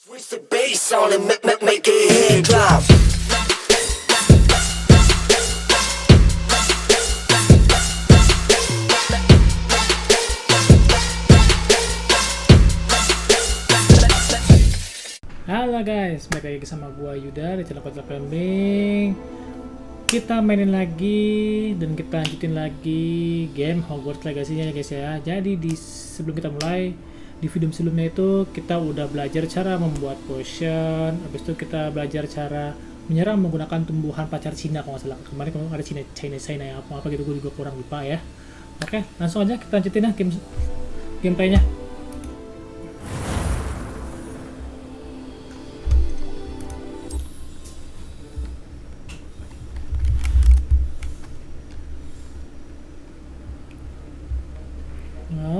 Switch the bass on and make it head drop. Halo guys, balik lagi sama gua Yuda di channel Kotak Kambing. Kita mainin lagi dan kita lanjutin lagi game Hogwarts Legacy-nya ya guys ya. Jadi sebelum kita mulai, di video sebelumnya itu kita udah belajar cara membuat potion. Habis itu kita belajar cara menyerang menggunakan tumbuhan pacar Cina kalau nggak salah. Kemarin kalau ada China ya apa gitu, gue juga kurang lupa ya. Oke, langsung aja kita lanjutin ya gameplaynya.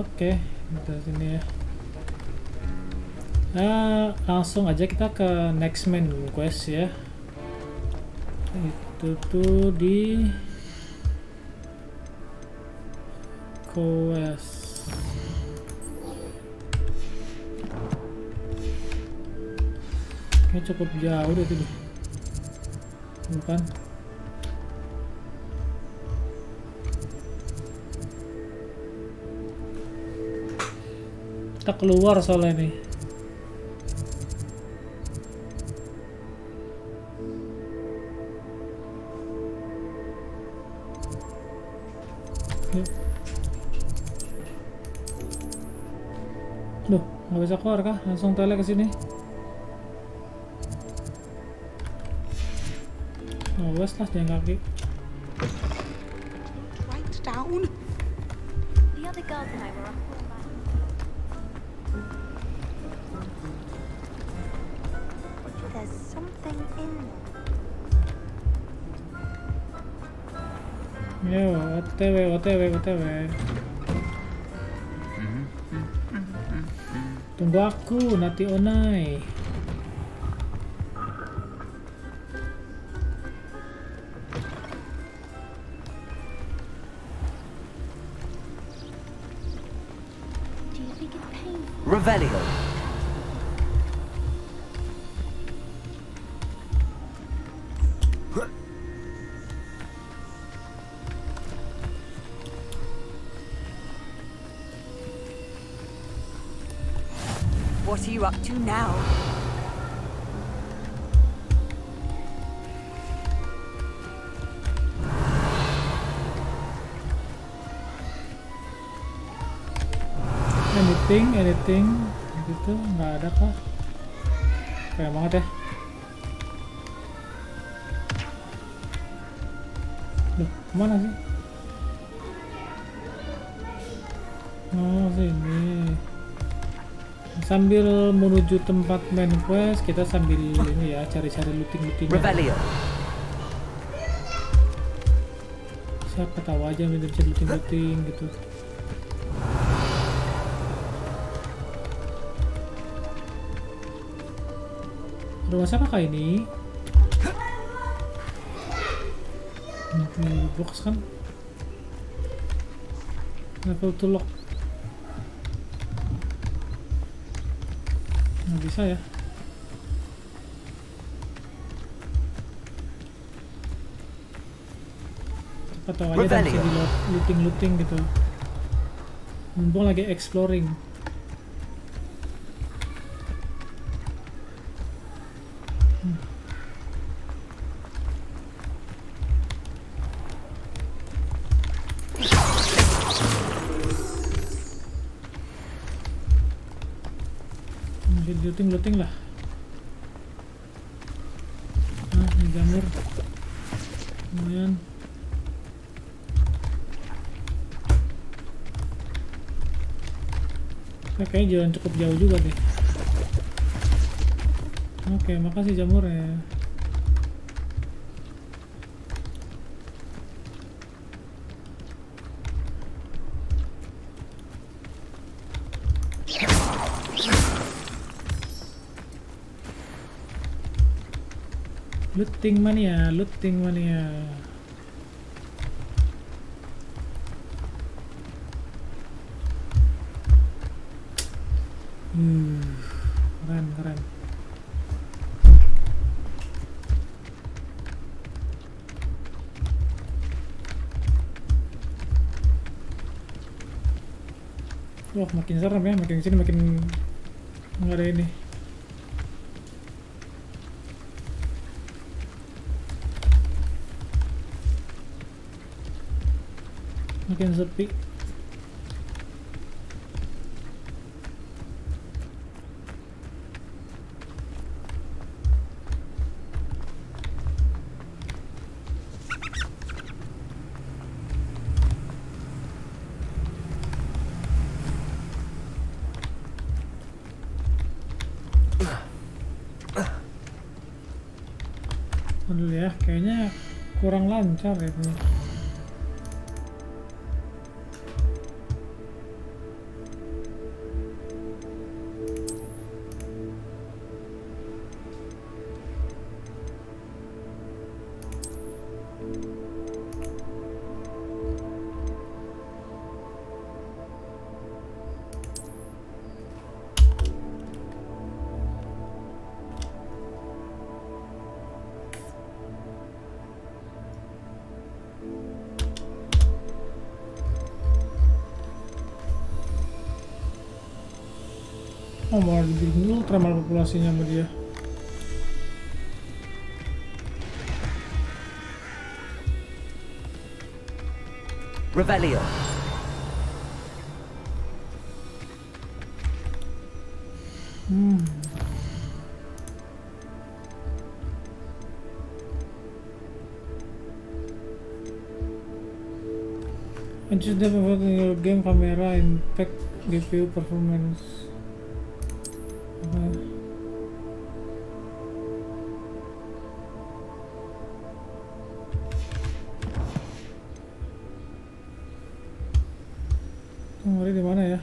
Oke, kita sini ya. Langsung aja kita ke next main quest ya. Itu tuh di quest. Ini cukup jauh deh tuh. Bukan? Kita keluar soalnya nih. Duh, nggak bisa keluar kah? Langsung tele ke sini. Oh, wes lah jalan kaki. Right down. The other girls and I were up all night. There's something in there. Yo, OTW. Tunggu aku, Nati Onai. Do you think it's painful? Revelio. What are you up to now? Anything gitu, nggak ada kah? Kayak banget ya. Duh, kemana sih? Oh, sini. Sambil menuju tempat main quest, kita sambil ini ya, cari-cari looting. Revelio. Siapa tahu aja minta looting gitu. Rumah siapa kah ini? Box kan? Level 2 lock. Nggak bisa ya. Siapa tahu aja dan bisa di looting gitu. Mumpung lagi exploring. Looting lah. Ini jamur. Kemudian kayaknya jalan cukup jauh juga deh. Oke, makasih jamurnya. Looting mania. Keren. Wah, makin serem ya, makin sini makin nggak ada ini. Makin sepi. Dulu ya, kayaknya kurang lancar ya ini. Oh, malah dibikin ultra malah populasinya sama dia. Revelio. Adjust the performance in your game camera, impact GPU performance. Ngeri di mana ya?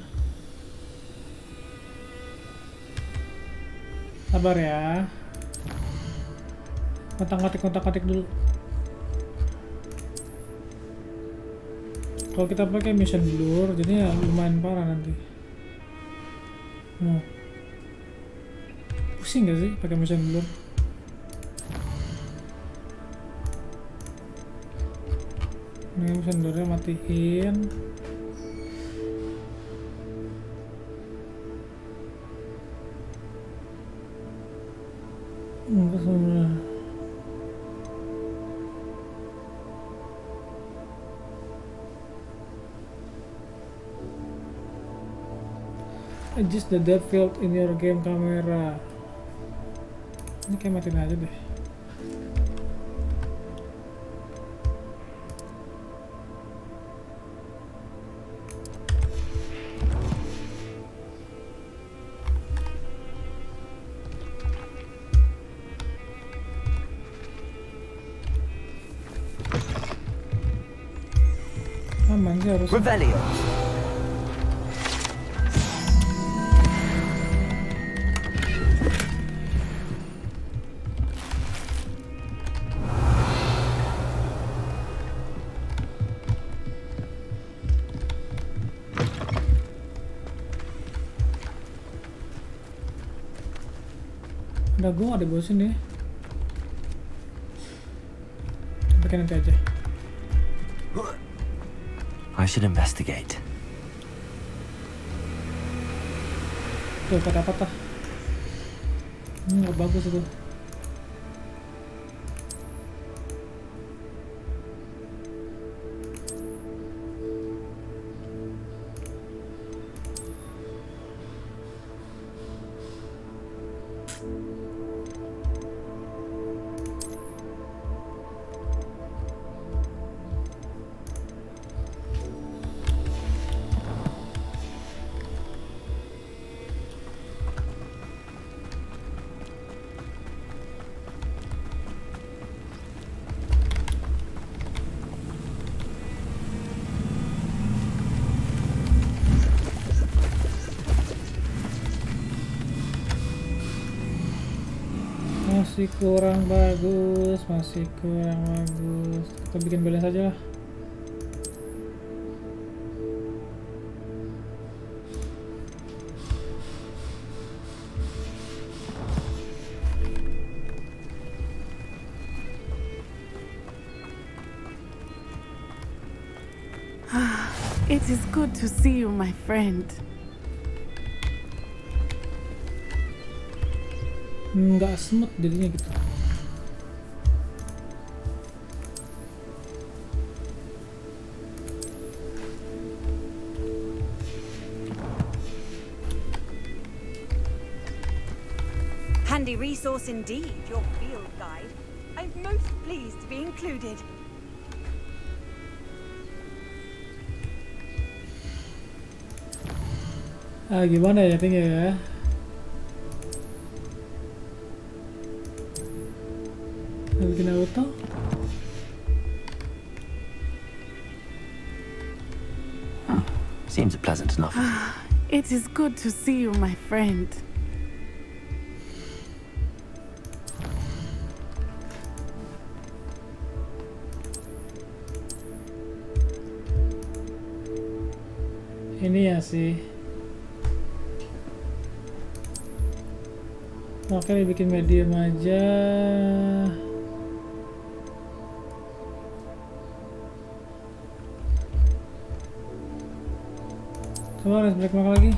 Sabar ya. Kontak-katik dulu. Kalau kita pakai mission blur, jadi ya lumayan parah nanti. Pusing gak sih pakai mission blur? Ini mission blurnya matiin. Enggak sebenarnya. Adjust the depth field in your game camera. Ini kayak matiin aja deh. Aman sih harus. Revelio. Udah, gue gak dibosin deh. Pakai nanti aja. I should investigate. Tuh, patah-patah. Ini gak bagus itu. Masih kurang bagus. Kita bikin balance aja lah. It is good to see you, my friend. nggak smooth jadinya gitu. Handy resource indeed, your field guide. I'm most pleased to be included. Gimana ya tinggal ya? Bikin auto? Seems pleasant enough. It is good to see you, my friend. Ini ya sih. Oke, bikin medium aja. Coba harus black mark lagi.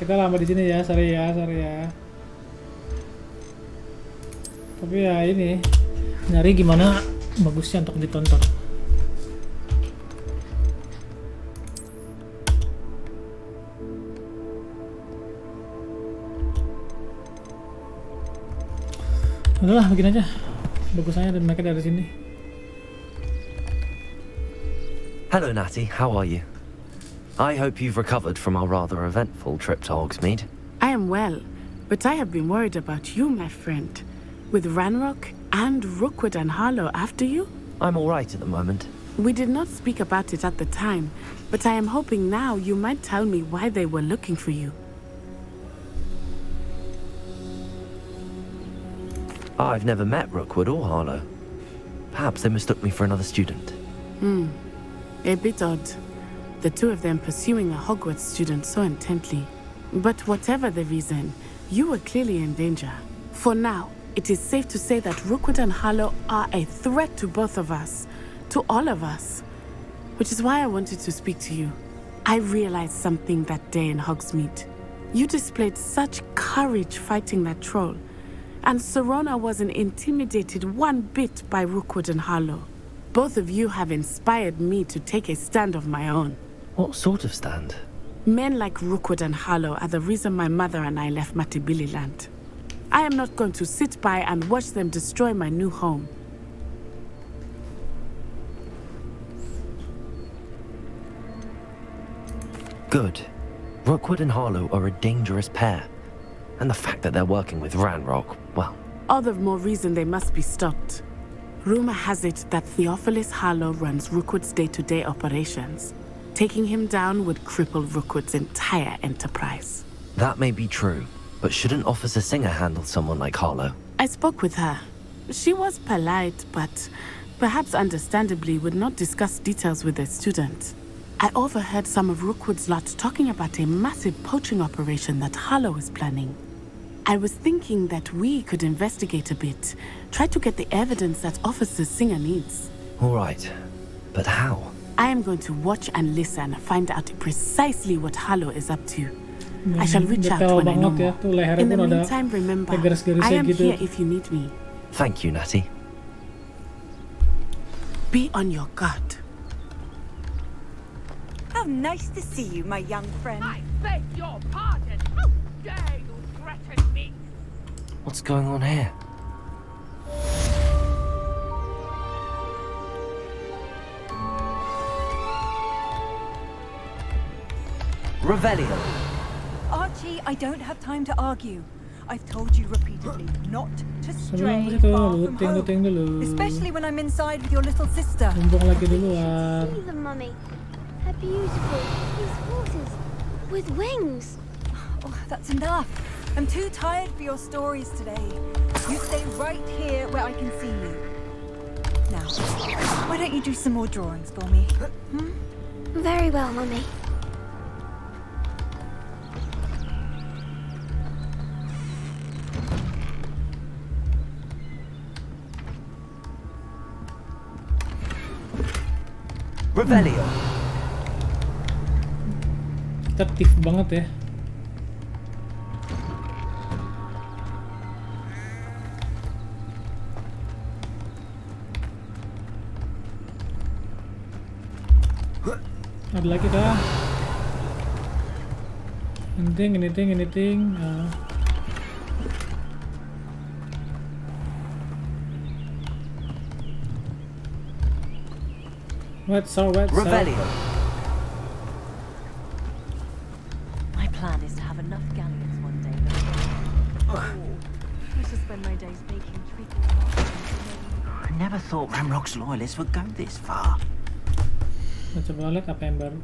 Kita lama di sini ya, sorry ya. Tapi ya ini nyari gimana bagusnya untuk ditonton. Udahlah, bikin aja bagusnya dan mereka dari sini. Hello, Natty. How are you? I hope you've recovered from our rather eventful trip to Hogsmeade. I am well, but I have been worried about you, my friend. With Ranrock and Rookwood and Harlow after you? I'm all right at the moment. We did not speak about it at the time, but I am hoping now you might tell me why they were looking for you. I've never met Rookwood or Harlow. Perhaps they mistook me for another student. A bit odd. The two of them pursuing a Hogwarts student so intently. But whatever the reason, you were clearly in danger. For now, it is safe to say that Rookwood and Harlow are a threat to both of us. To all of us. Which is why I wanted to speak to you. I realized something that day in Hogsmeade. You displayed such courage fighting that troll. And Serona wasn't intimidated one bit by Rookwood and Harlow. Both of you have inspired me to take a stand of my own. What sort of stand? Men like Rookwood and Harlow are the reason my mother and I left Matibili land. I am not going to sit by and watch them destroy my new home. Good. Rookwood and Harlow are a dangerous pair. And the fact that they're working with Ranrock, well... All the more reason they must be stopped. Rumor has it that Theophilus Harlow runs Rookwood's day-to-day operations. Taking him down would cripple Rookwood's entire enterprise. That may be true, but shouldn't Officer Singer handle someone like Harlow? I spoke with her. She was polite, but perhaps understandably would not discuss details with a student. I overheard some of Rookwood's lot talking about a massive poaching operation that Harlow is planning. I was thinking that we could investigate a bit, try to get the evidence that Officer Singer needs. All right, but how? I am going to watch and listen, find out precisely what Harlow is up to. I shall reach out when I know more. In the meantime, remember, I am here if you need me. Thank you, Natty. Be on your guard. How nice to see you, my young friend. I beg your pardon. How dare you threaten me? What's going on here? Aren't Revelio. Archie, I don't have time to argue. I've told you repeatedly not to stray Sebelum itu far from looting home. dulu. Especially when I'm inside with your little sister. Mumpung lagi See duluan. them, Mummy. They're beautiful. These horses with wings. Oh, that's enough. I'm too tired for your stories today. You stay right here where I can see you. Now, why don't you do some more drawings for me? Hmm? Very well, Mummy. Revelio. Kita aktif banget ya. Ada lagi kah? Anything. What's up? Revelio. My plan is to have enough galleons one day. I shall spend my days baking treacle tarts. I never thought Ramrock's loyalists would go this far. Nah, coba lihat apa yang baru.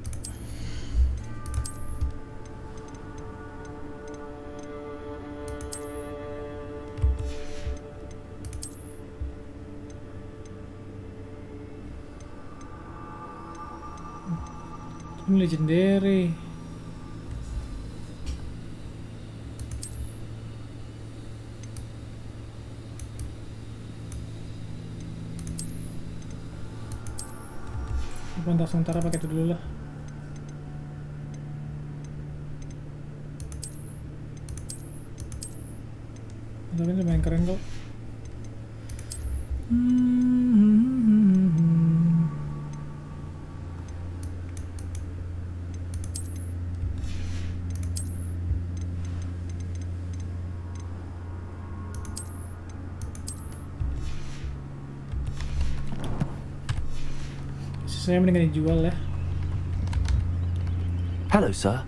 Ini legendary. Untuk sementara pakai itu dulu lah. Tapi ini lumayan keren kok. Saya mendingan dijual ya. Hello, sir.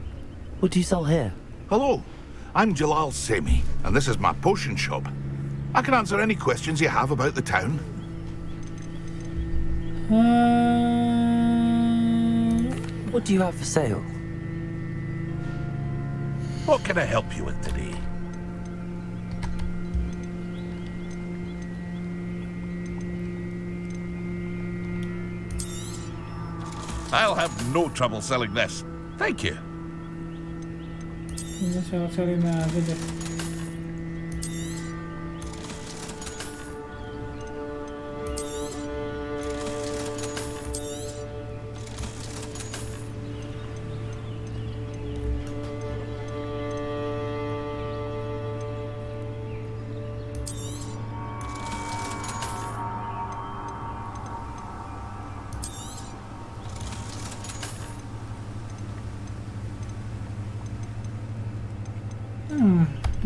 What do you sell here? Hello, I'm Jalal Semi, and this is my potion shop. I can answer any questions you have about the town. What do you have for sale? What can I help you with today? I'll have no trouble selling this. Thank you. Ini sel-selin aja deh.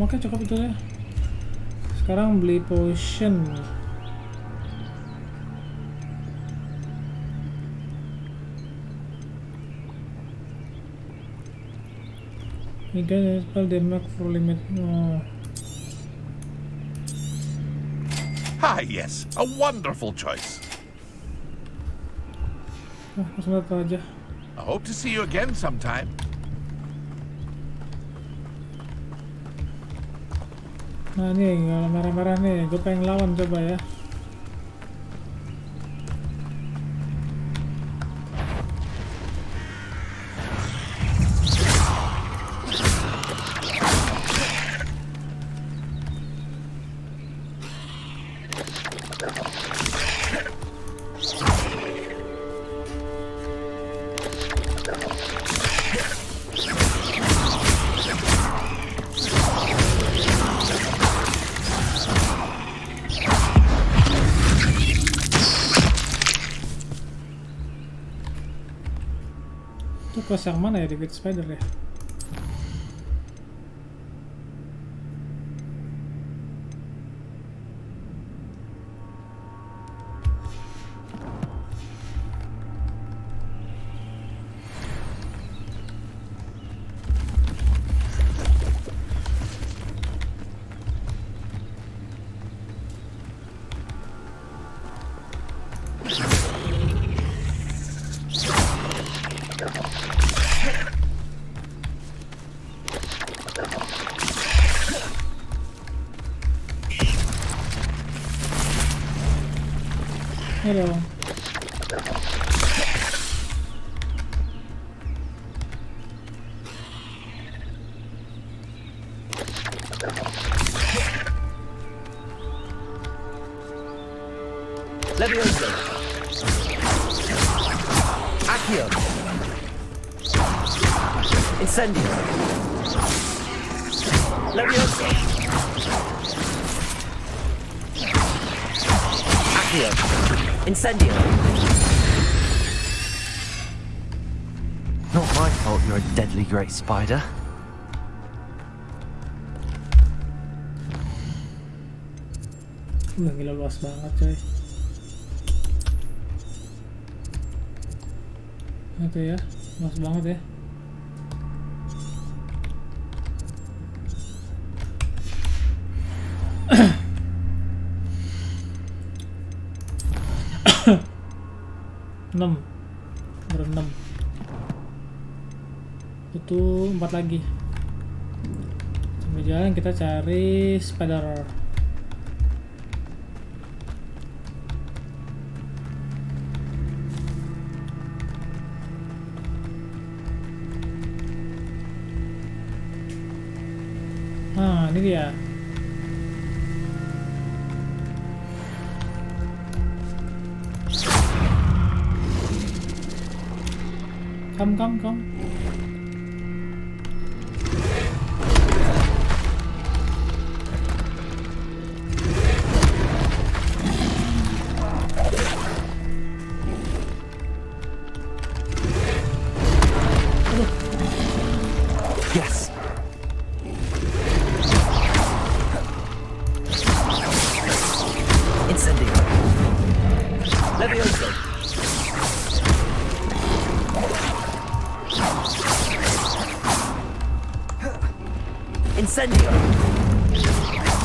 Oke, cukup itu ya. Sekarang beli potion. Ini spell damage for limit. Ah, yes, a wonderful choice. Langsung lihat aja. I hope to see you again sometime. Nah nih, kalau merah-merah nih, gue pengen lawan coba ya. Itu kelas yang mana ya di Great Spider ya? Ayo dong. Levioso. Accio. Incendio. Levioso. Accio. Incendio. Not my fault you're a deadly great spider. Gila luas banget coy. Itu ya, luas banget ya. Enam, berenam. Itu 4 lagi. Sambil jalan kita cari spider. Nah, ini dia. Come. Yes. Incendio. Levioso. Incendio.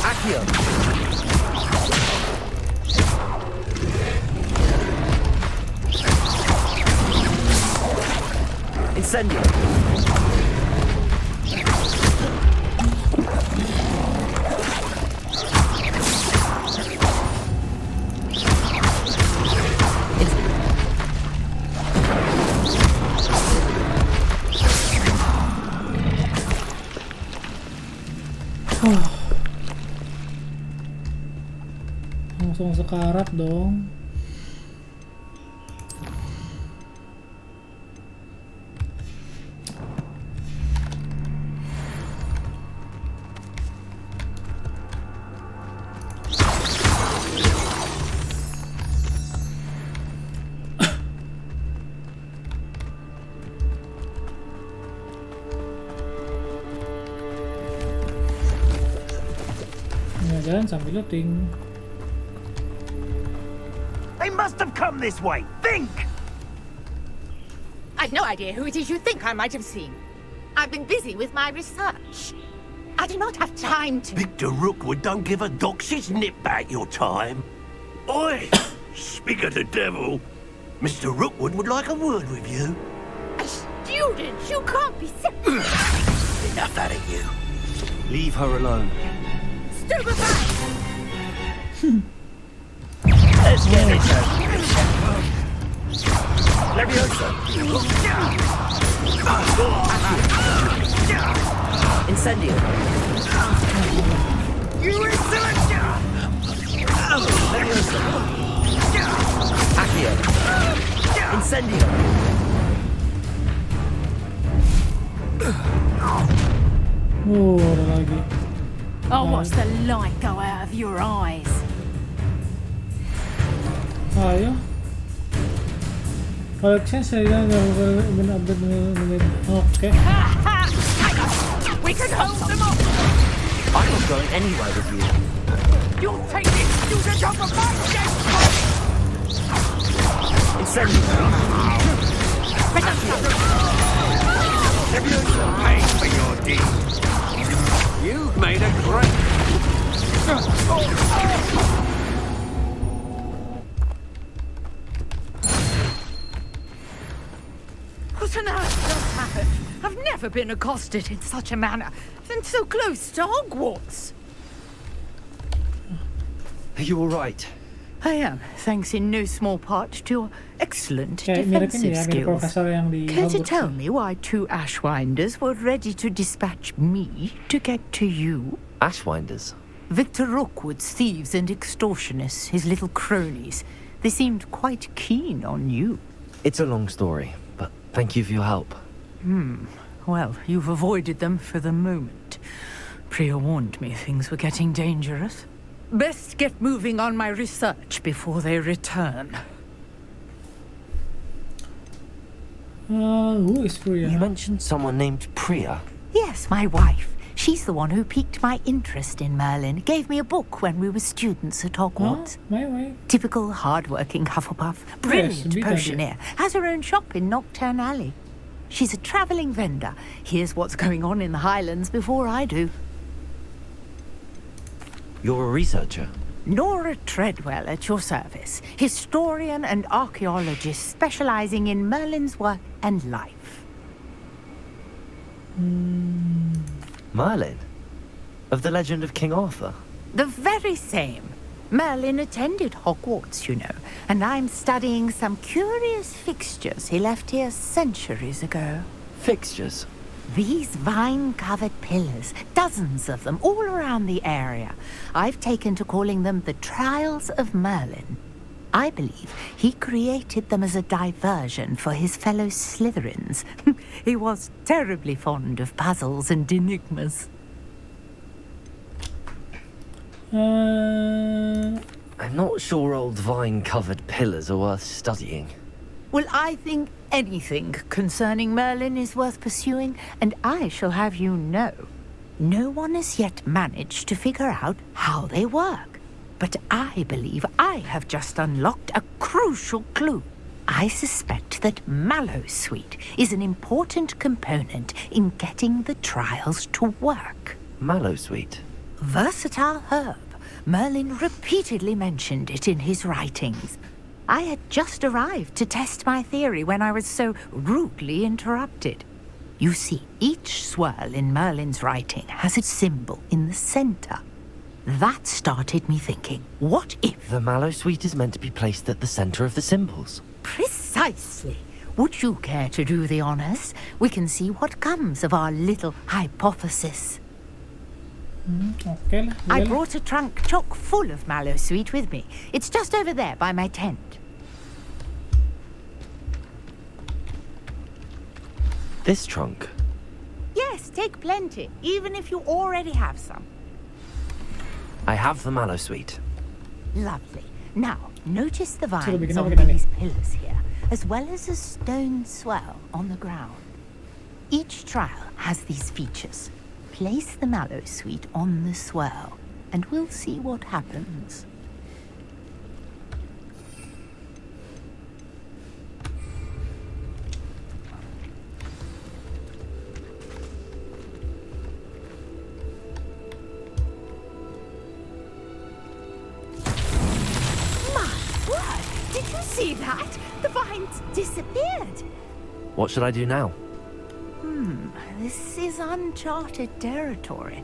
Accio. Incendio. Langsung sekarat dong. Jalan sambil looting. They must have come this way. Think! I've no idea who it is you think I might have seen. I've been busy with my research. I do not have time to... Victor Rookwood don't give a doxy's nip back your time. Oi! Speak of the devil. Mr. Rookwood would like a word with you. A student? You can't be serious. Enough out of you. Leave her alone. Let's get it done. Levioso. Incendio. You insolent! Levioso. Accio. Incendio. Oh, ada lagi. Oh, watch the light go out of your eyes. Ayo. Collection saya benar-benar oke. We can hold them off. I'm not going anywhere with you. You'll take this student off of my desk. Incendio. Levioso pays for your deeds. You've made a great... What on earth just happened? I've never been accosted in such a manner, and so close to Hogwarts. Are you all right? I am, thanks in no small part to your excellent Kayak mirip ini defensive ya, mirip skills. profesor yang di Care to Hogwarts. tell me why 2 Ashwinders were ready to dispatch me to get to you? Ashwinders. Victor Rookwood's thieves and extortionists, his little cronies. They seemed quite keen on you. It's a long story, but thank you for your help. Well, you've avoided them for the moment. Priya warned me things were getting dangerous. Best get moving on my research before they return. Who is Priya? You mentioned someone named Priya. Yes, my wife. She's the one who piqued my interest in Merlin. Gave me a book when we were students at Hogwarts. My wife. Typical hard-working Hufflepuff. Brilliant Yes, potioneer. Has her own shop in Nocturne Alley. She's a travelling vendor. Hears what's going on in the Highlands before I do. You're a researcher. Nora Treadwell at your service. Historian and archaeologist specialising in Merlin's work and life. Merlin? Of the legend of King Arthur? The very same. Merlin attended Hogwarts, you know, and I'm studying some curious fixtures he left here centuries ago. Fixtures? These vine-covered pillars, dozens of them, all around the area. I've taken to calling them the Trials of Merlin. I believe he created them as a diversion for his fellow Slytherins. He was terribly fond of puzzles and enigmas. I'm not sure old vine-covered pillars are worth studying. Well, I think anything concerning Merlin is worth pursuing, and I shall have you know, no one has yet managed to figure out how they work. But I believe I have just unlocked a crucial clue. I suspect that Mallowsweet is an important component in getting the trials to work. Mallowsweet? Versatile herb. Merlin repeatedly mentioned it in his writings. I had just arrived to test my theory when I was so rudely interrupted. You see, each swirl in Merlin's writing has a symbol in the center. That started me thinking, what if... The Mallowsweet is meant to be placed at the center of the symbols. Precisely. Would you care to do the honors? We can see what comes of our little hypothesis. Okay lah. I boleh lah. brought a trunk chock full of Mallowsweet with me. It's just over there by my tent. This trunk? Yes, take plenty, even if you already have some. I have the Mallowsweet. Lovely. Now, notice the Suruh vines bikin on apa kita ni? these pillars here, as well as a stone swell on the ground. Each trial has these features. Place the Mallowsweet on the swell, and we'll see what happens. Did you see that? The vines disappeared. What should I do now? This is uncharted territory.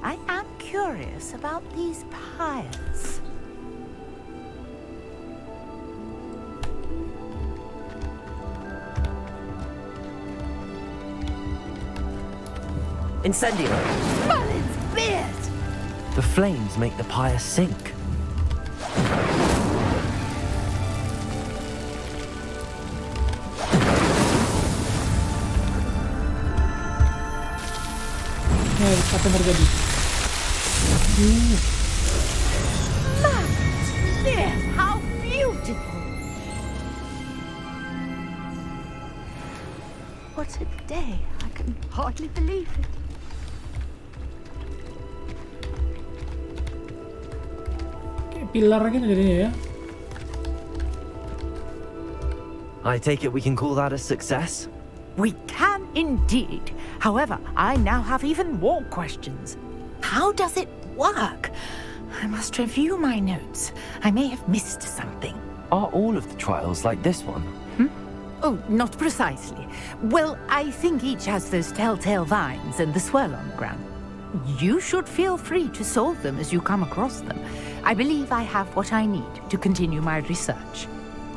I am curious about these piles. Incendio! Merlin's beard! The flames make the pyre sink. Apa yang terjadi? Merlin's beard! How beautiful! What a day! I can hardly believe it. Kayak pilar gitu jadinya ya. I take it we can call that a success? We can indeed. However, I now have even more questions. How does it work? I must review my notes. I may have missed something. Are all of the trials like this one? Oh, not precisely. Well, I think each has those telltale vines and the swirl on the ground. You should feel free to solve them as you come across them. I believe I have what I need to continue my research.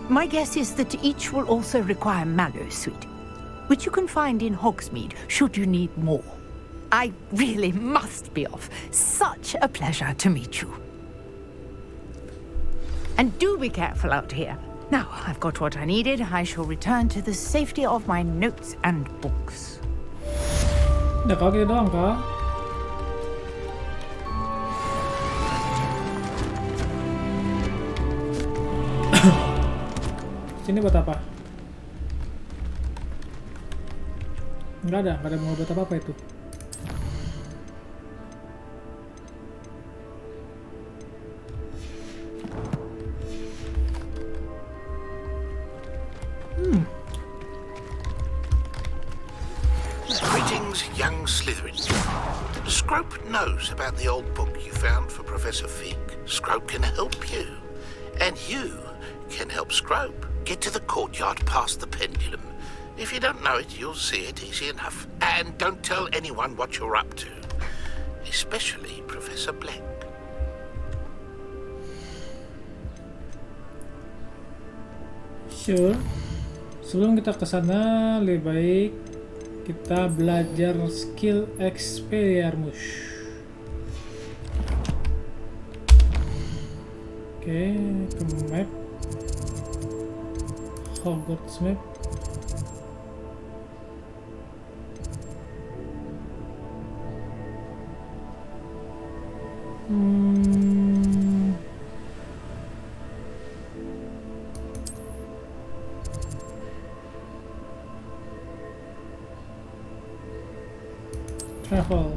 My guess is that each will also require mallow sweet, which you can find in Hogsmeade should you need more. I really must be off. Such a pleasure to meet you. And do be careful out here. Now I've got what I needed, I shall return to the safety of my notes and books. Udah kau gitu doang kah? Sini buat apa? Nggak ada mau buat apa itu. Greetings, young Slytherin. Scrope knows about the old book you found for Professor Fig. Scrope can help you, and you can help Scrope get to the courtyard past the pendulum. If you don't know it, you'll see it easy enough. And don't tell anyone what you're up to, especially Professor Black. Sure. Sebelum kita ke sana, lebih baik kita belajar skill Expelliarmus. Oke, ke map. Hogwarts map. Travel.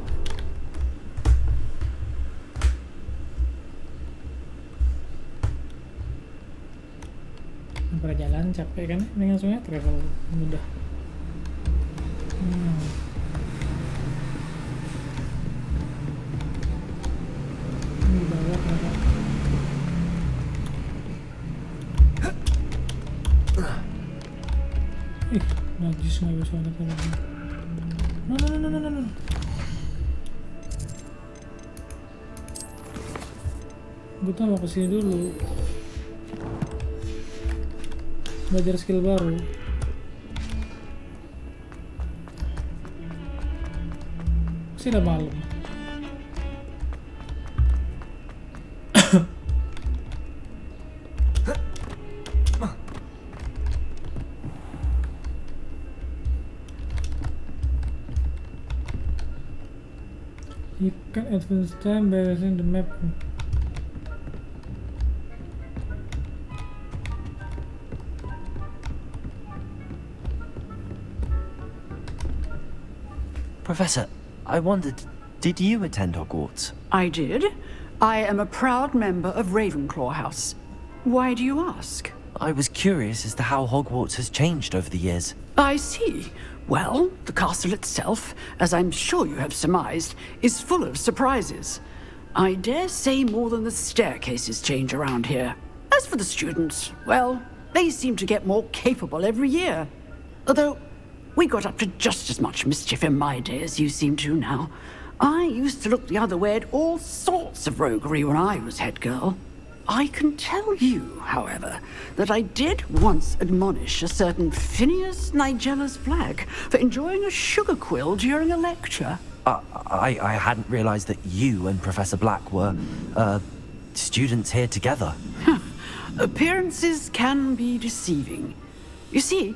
Pada jalan capek kan? Ini langsungnya travel mudah. Ini bawah kenapa? Najis nggak bisa ada lagi. No. Gue mau kesini dulu belajar skill baru. Masih udah malam. You can advance time by using the map. Professor, I wondered, did you attend Hogwarts? I did. I am a proud member of Ravenclaw House. Why do you ask? I was curious as to how Hogwarts has changed over the years. I see. Well, the castle itself, as I'm sure you have surmised, is full of surprises. I dare say more than the staircases change around here. As for the students, well, they seem to get more capable every year. Although, we got up to just as much mischief in my day as you seem to now. I used to look the other way at all sorts of roguery when I was head girl. I can tell you, however, that I did once admonish a certain Phineas Nigella's Flag for enjoying a sugar quill during a lecture. I hadn't realized that you and Professor Black were, students here together. Appearances can be deceiving. You see,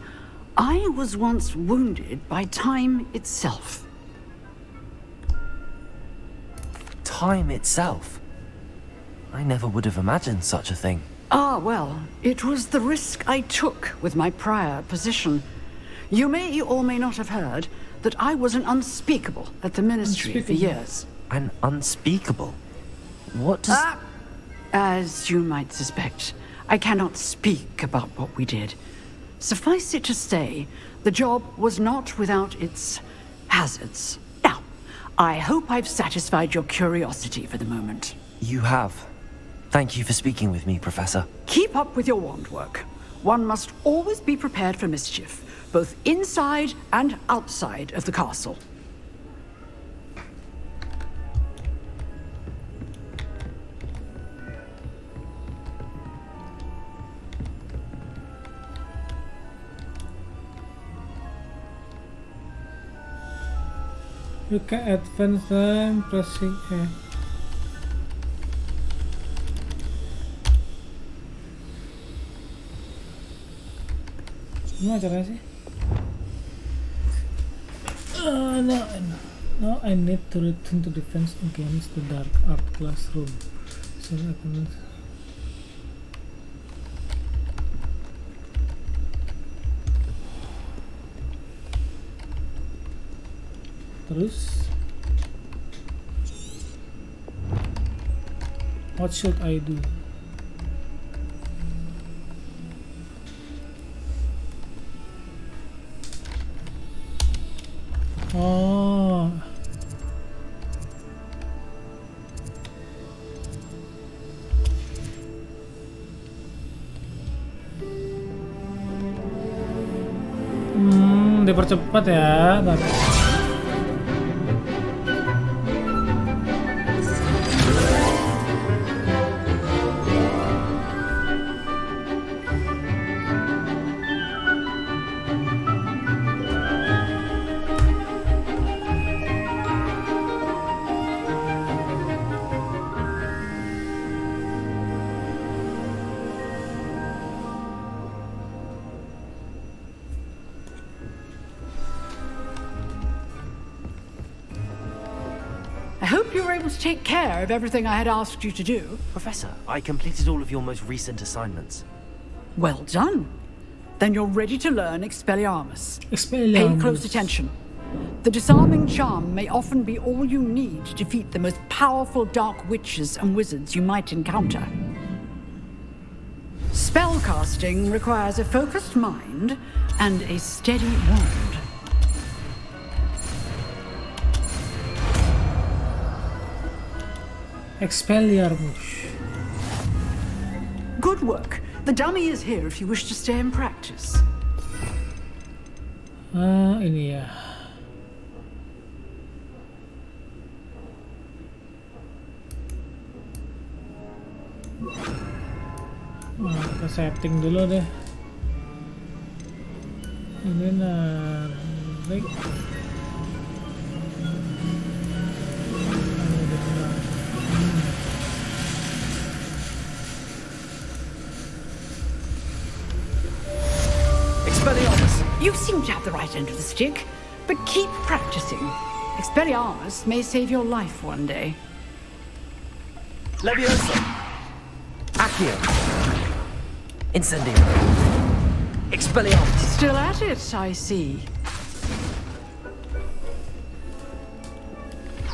I was once wounded by time itself. Time itself? I never would have imagined such a thing. Ah, well, it was the risk I took with my prior position. You may or may not have heard that I was an unspeakable at the Ministry for years. An unspeakable? What does... As you might suspect, I cannot speak about what we did. Suffice it to say, the job was not without its hazards. Now, I hope I've satisfied your curiosity for the moment. You have. Thank you for speaking with me, Professor. Keep up with your wand work. One must always be prepared for mischief, both inside and outside of the castle. You can advance time pressing E. Gimana caranya sih? No, I need to return to defense against the dark art classroom. So I can... Terus, what should I do? Oh, dipercepat ya. I hope you were able to take care of everything I had asked you to do. Professor, I completed all of your most recent assignments. Well done. Then you're ready to learn Expelliarmus. Expelliarmus. Pay close attention. The disarming charm may often be all you need to defeat the most powerful dark witches and wizards you might encounter. Spellcasting requires a focused mind and a steady wand. Expelliarmus. Good work. The dummy is here if you wish to stay and practice. Ini ya. Kita setting dulu deh. Ini narik. You seem to have the right end of the stick, but keep practicing. Expelliarmus may save your life one day. Leviosa! Accio! Incendio! Expelliarmus! Still at it, I see.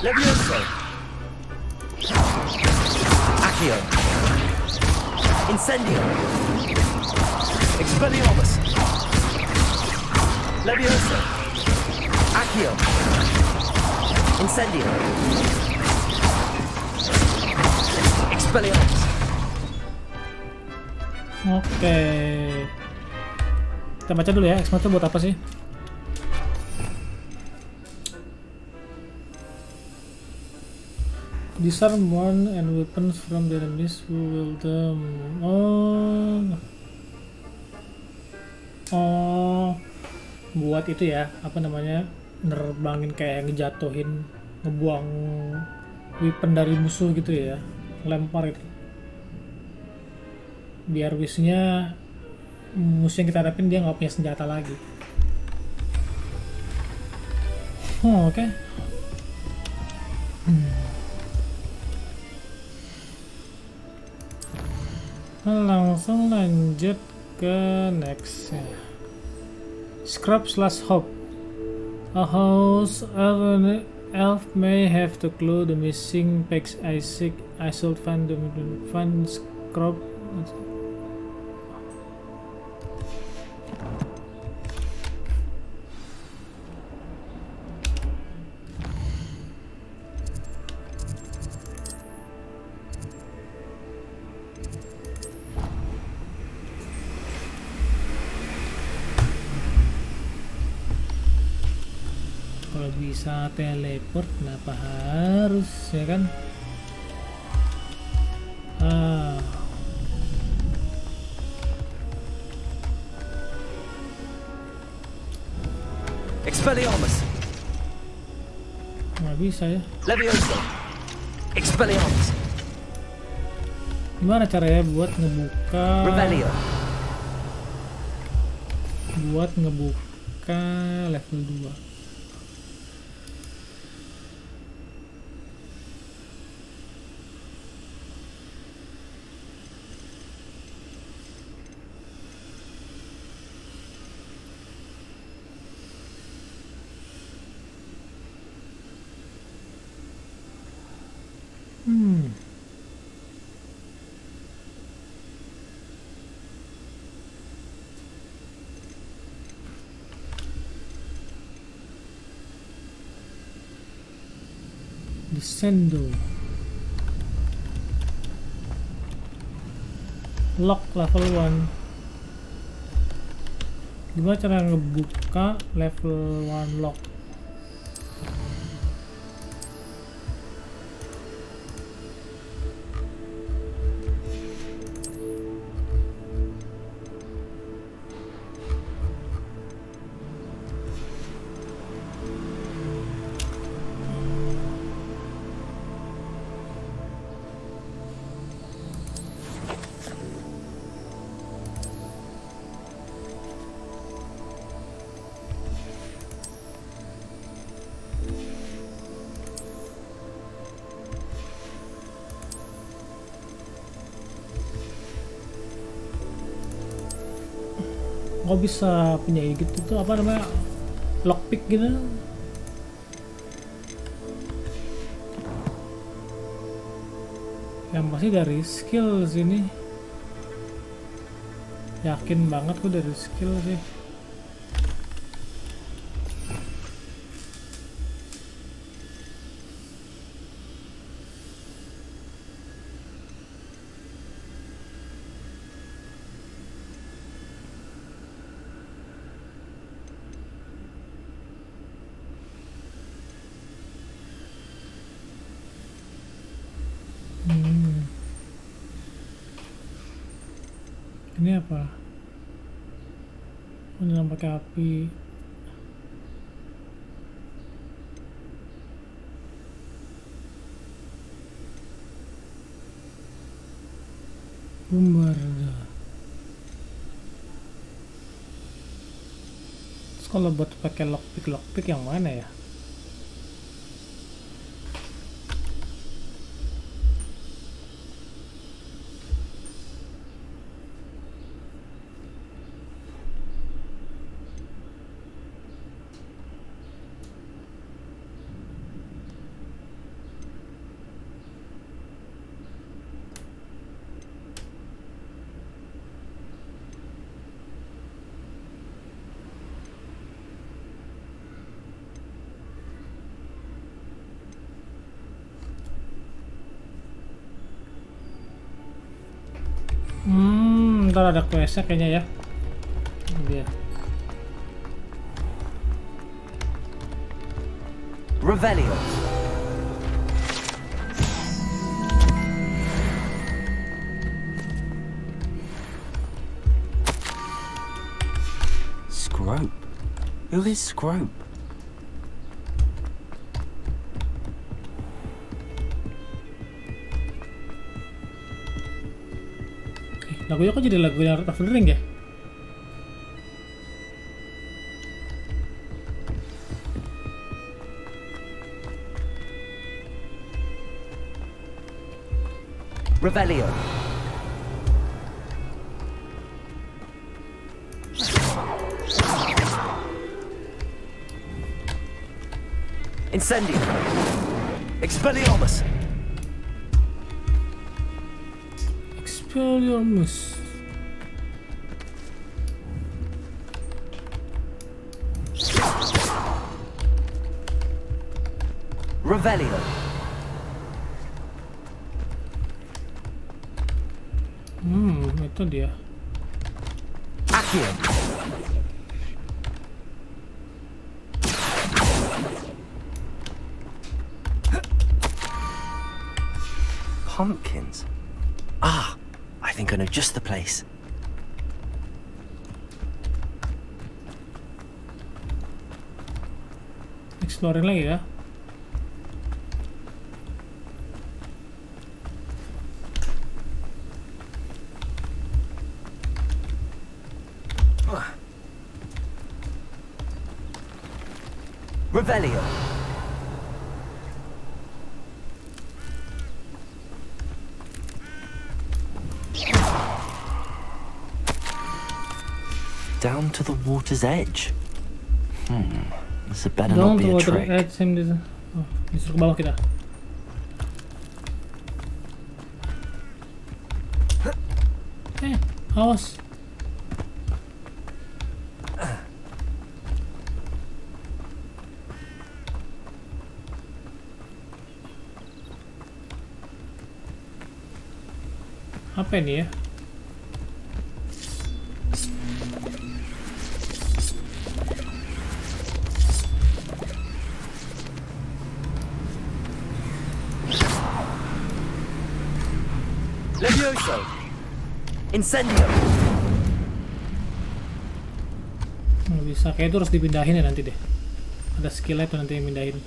Leviosa! Accio! Incendio! Expelliarmus! Leviosa! Accio! Incendio! Expelliarmus! Oke. Kita baca dulu ya, X-Mode buat apa sih? Disarm one and weapons from the enemies who will them. Buat itu ya, apa namanya, nerbangin kayak ngejatuhin, ngebuang weapon dari musuh gitu ya, lempar itu. Biar wishnya musuh yang kita hadapin dia nggak punya senjata lagi. Oke. Langsung lanjut ke next ya. Scrub/Hope. A house elf may have to clue the missing pegs. I should find Scrub. Kalau bisa teleport, kenapa harus ya kan? Expelliarmus! bisa ya. Leviosa. Expelliarmus. Gimana caranya buat ngebuka? Revelio. Buat ngebuka level 2. Descendo. Lock level 1. Gimana cara ngebuka level 1 lock? Kok bisa punya gitu tuh, apa namanya, lockpick gitu? Yang pasti dari skill sini, yakin banget kok dari skill sih. Ini apa? Menyelam pakai api. Bombarda. Terus kalau buat pakai lockpick yang mana ya? Ntar ada questnya kayaknya ya. Ini dia. Revelio. Scrope. Who is Scrope? Lagunya kok jadi lagu yang Lord of the Ring ya? Revelio. Incendio. Expelliarmus. Expelliarmus. Revelio. Itu dia. Accio. Pumpkins. Ah, I think I know just the place. Exploring lagi ya. Revelio. Down to the water's edge. This had better Down not to be a water trick. edge. Oh, disuruh ke bawah kita. Awas. Apa ini ya? Levioso. Incendio. Nggak bisa, kayak itu harus dipindahin ya nanti deh. Ada skill itu nanti yang pindahin.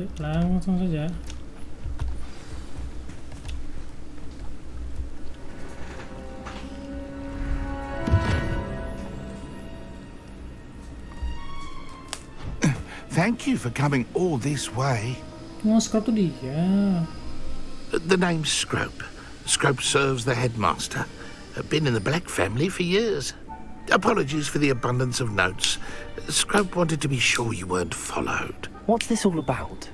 Yuk, langsung saja. Thank you for coming all this way. Oh, Scrub tuh dia. The name's Scrope. Scrope serves the headmaster. Been in the Black family for years. Apologies for the abundance of notes. Scrope wanted to be sure you weren't followed. What's this all about?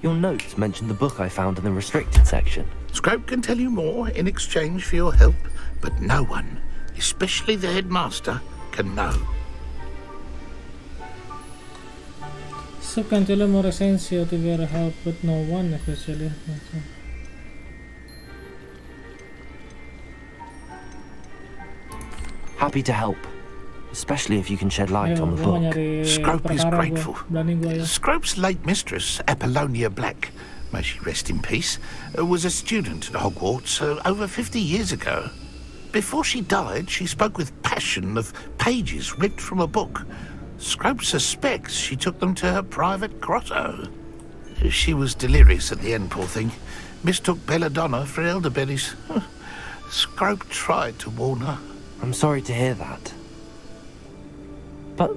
Your notes mentioned the book I found in the restricted section. Scrope can tell you more in exchange for your help, but no one, especially the headmaster, can know. Sub can tell more essential to their help, but no one especially. Happy to help, especially if you can shed light on the book. Scrope is grateful. Scrope's late mistress, Apollonia Black, may she rest in peace, was a student at Hogwarts over 50 years ago. Before she died, she spoke with passion of pages ripped from a book. Scrope suspects she took them to her private grotto. She was delirious at the end, poor thing. Mistook belladonna for elderberries. Scrope tried to warn her. I'm sorry to hear that. But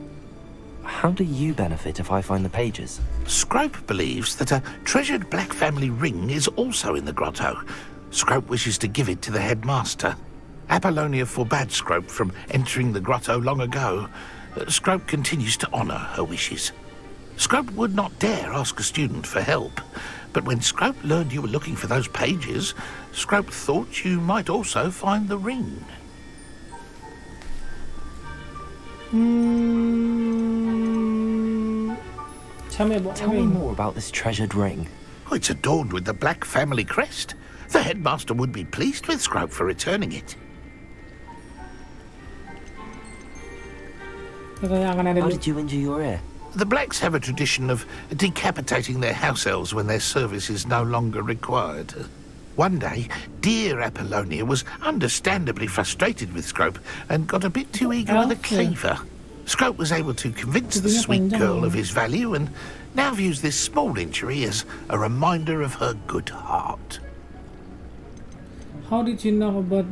how do you benefit if I find the pages? Scrope believes that a treasured Black family ring is also in the grotto. Scrope wishes to give it to the headmaster. Apollonia forbade Scrope from entering the grotto long ago. Scrope continues to honour her wishes. Scrope would not dare ask a student for help, but when Scrope learned you were looking for those pages, Scrope thought you might also find the ring. Tell me more about this treasured ring. Oh, it's adorned with the Black family crest. The headmaster would be pleased with Scrope for returning it. How did you injure your ear? The Blacks have a tradition of decapitating their house elves when their service is no longer required. One day, dear Apollonia was understandably frustrated with Scrope and got a bit too eager with a cleaver. Scrope was able to convince the sweet girl of his value and now views this small injury as a reminder of her good heart. How did you know about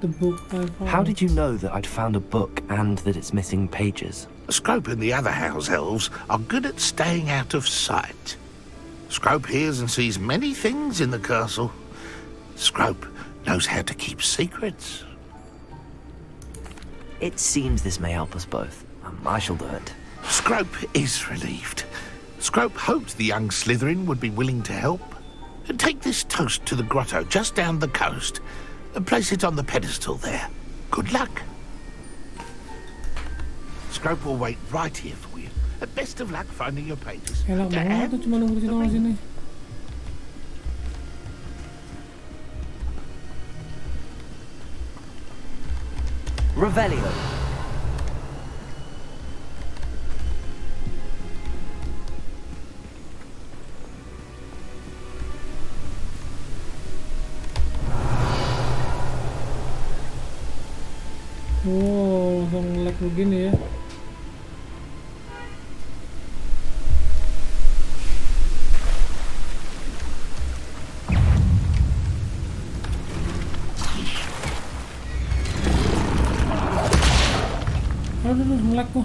the book I found? How did you know that I'd found a book and that it's missing pages? Scrope and the other house elves are good at staying out of sight. Scrope hears and sees many things in the castle. Scrope knows how to keep secrets. It seems this may help us both. I shall do it. Scrope is relieved. Scrope hoped the young Slytherin would be willing to help. Take this toast to the grotto just down the coast and place it on the pedestal there. Good luck. Scrope will wait right here for you. Best of luck finding your pages. Enak banget tuh cuma nunggu di situ sini. Revelio. Wow, langsung lag begini ya. lag gua.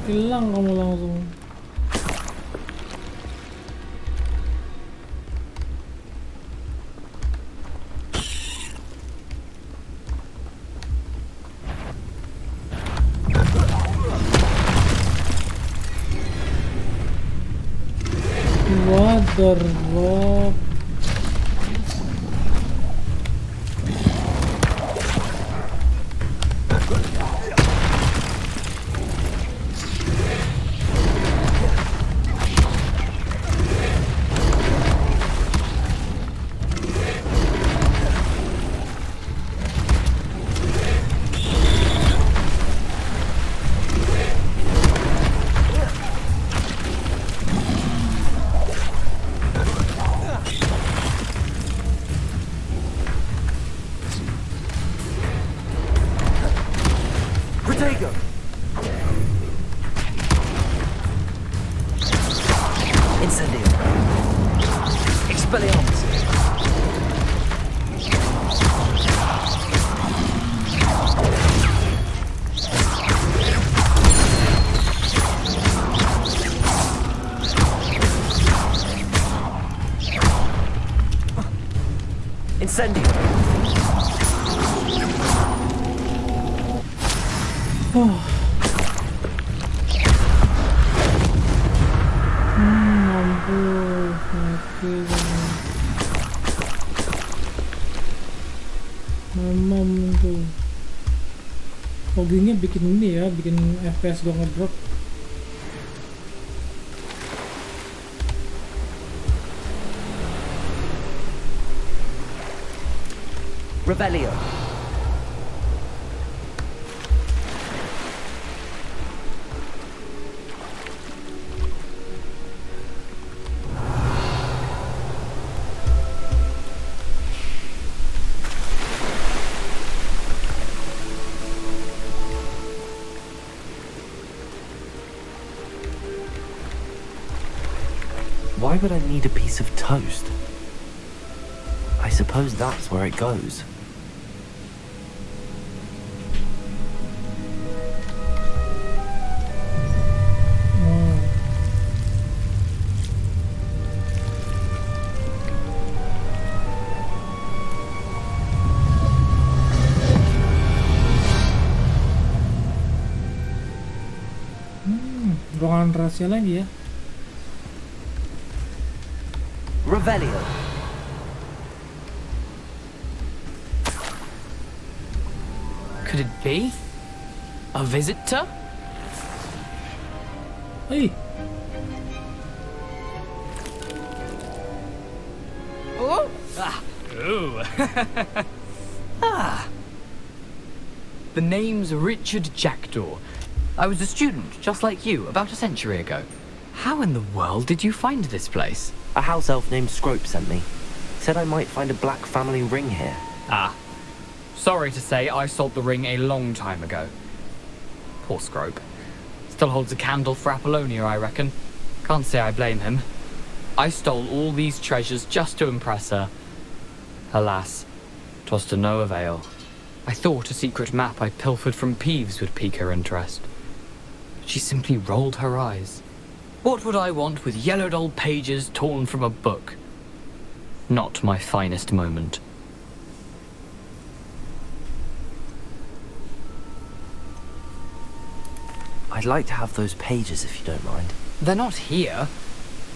Hilang kamu langsung. What the rock? Incendio. Expelliarmus. Incendio. Mamam tuh. Hobinya bikin ini ya, bikin FPS gua ngedrop. Rebellion. Why would I need a piece of toast? I suppose that's where it goes. Ruangan rahasia lagi ya. Revelio. Could it be a visitor? Hey. Oh. Ah. Ooh. Ah. The name's Richard Jackdaw. I was a student, just like you, about a century ago. How in the world did you find this place? A house elf named Scrope sent me. Said I might find a black family ring here. Ah. Sorry to say, I sold the ring a long time ago. Poor Scrope. Still holds a candle for Apollonia, I reckon. Can't say I blame him. I stole all these treasures just to impress her. Alas, 'twas to no avail. I thought a secret map I pilfered from Peeves would pique her interest. She simply rolled her eyes. What would I want with yellowed old pages torn from a book? Not my finest moment. I'd like to have those pages if you don't mind. They're not here.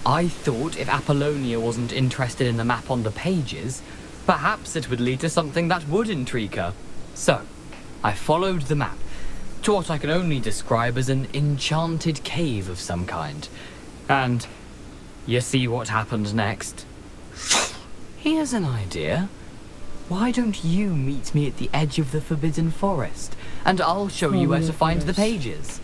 I thought if Apollonia wasn't interested in the map on the pages, perhaps it would lead to something that would intrigue her. So, I followed the map to what I can only describe as an enchanted cave of some kind. And you see what happened next? Here's an idea. Why don't you meet me at the edge of the Forbidden Forest, and I'll show you where to find the pages.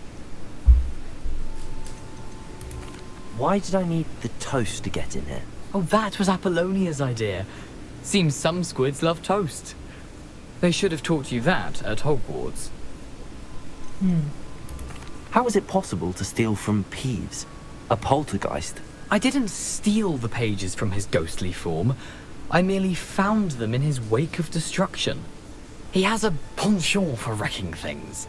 Why did I need the toast to get in here? Oh, that was Apollonia's idea. Seems some squids love toast. They should have taught you that at Hogwarts. How is it possible to steal from Peeves, a poltergeist? I didn't steal the pages from his ghostly form. I merely found them in his wake of destruction. He has a penchant for wrecking things.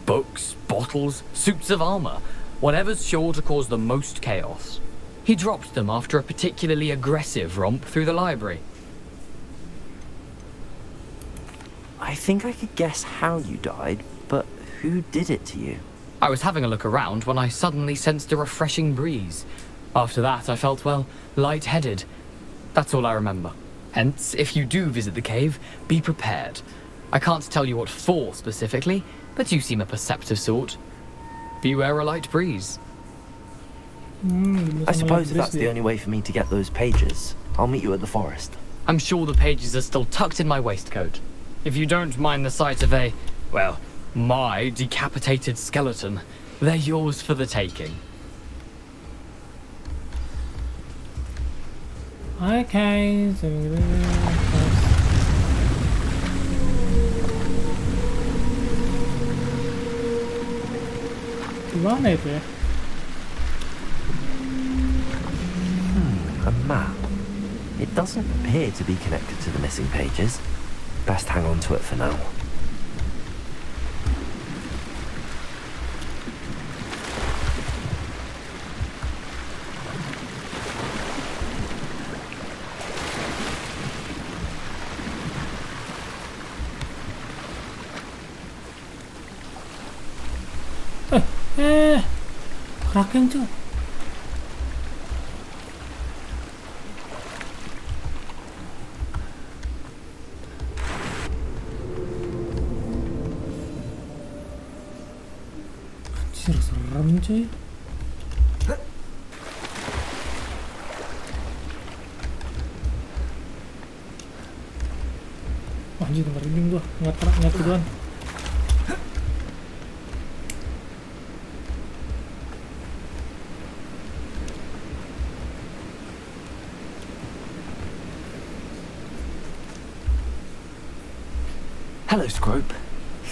Books, bottles, suits of armor, whatever's sure to cause the most chaos. He dropped them after a particularly aggressive romp through the library. I think I could guess how you died, but who did it to you? I was having a look around when I suddenly sensed a refreshing breeze. After that, I felt, well, lightheaded. That's all I remember. Hence, if you do visit the cave, be prepared. I can't tell you what for specifically, but you seem a perceptive sort. Beware a light breeze. I suppose if that's the only way for me to get those pages, I'll meet you at the forest. I'm sure the pages are still tucked in my waistcoat. If you don't mind the sight of a, well, my decapitated skeleton, they're yours for the taking. Okay, gimana itu ya? A map. It doesn't appear to be connected to the missing pages. Best hang on to it for now. Kraken tuh. Anjir, serem cuy. Anjir, merinding gua. Nggak duluan. Hello, Scrope.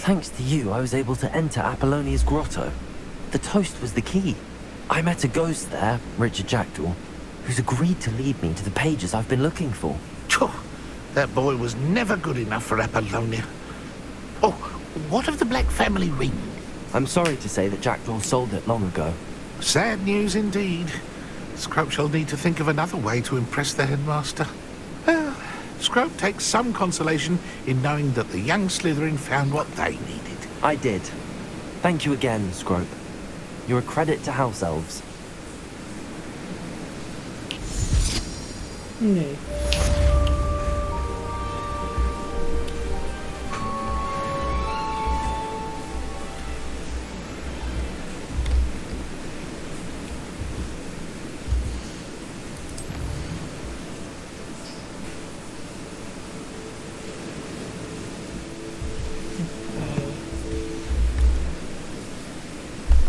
Thanks to you, I was able to enter Apollonia's grotto. The toast was the key. I met a ghost there, Richard Jackdaw, who's agreed to lead me to the pages I've been looking for. That boy was never good enough for Apollonia. Oh, what of the Black family ring? I'm sorry to say that Jackdaw sold it long ago. Sad news indeed. Scrope shall need to think of another way to impress the headmaster. Well, Scrope takes some consolation in knowing that the young Slytherin found what they needed. I did. Thank you again, Scrope. You're a credit to House Elves. Nih.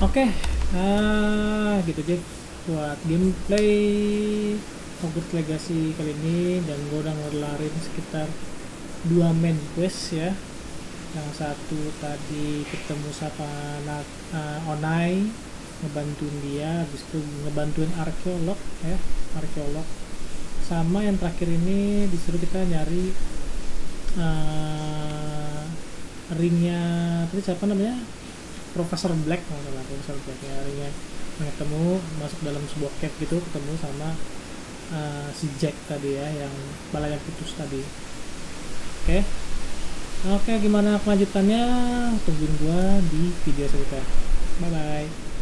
Oke, gitu aja buat gameplay Hogwarts Legacy kali ini, dan gue udah ngelarin sekitar 2 main quest ya. Yang satu tadi ketemu sama Onai, ngebantuin dia, habis itu ngebantuin arkeolog ya, arkeolog. Sama yang terakhir ini disuruh kita nyari ringnya, tadi siapa namanya? Profesor Black, Profesor Black ya, ringnya ketemu masuk dalam sebuah cave gitu, ketemu sama si Jack tadi ya, yang balajar putus tadi. Oke, gimana kelanjutannya? Tungguin gua di video selanjutnya. Bye bye.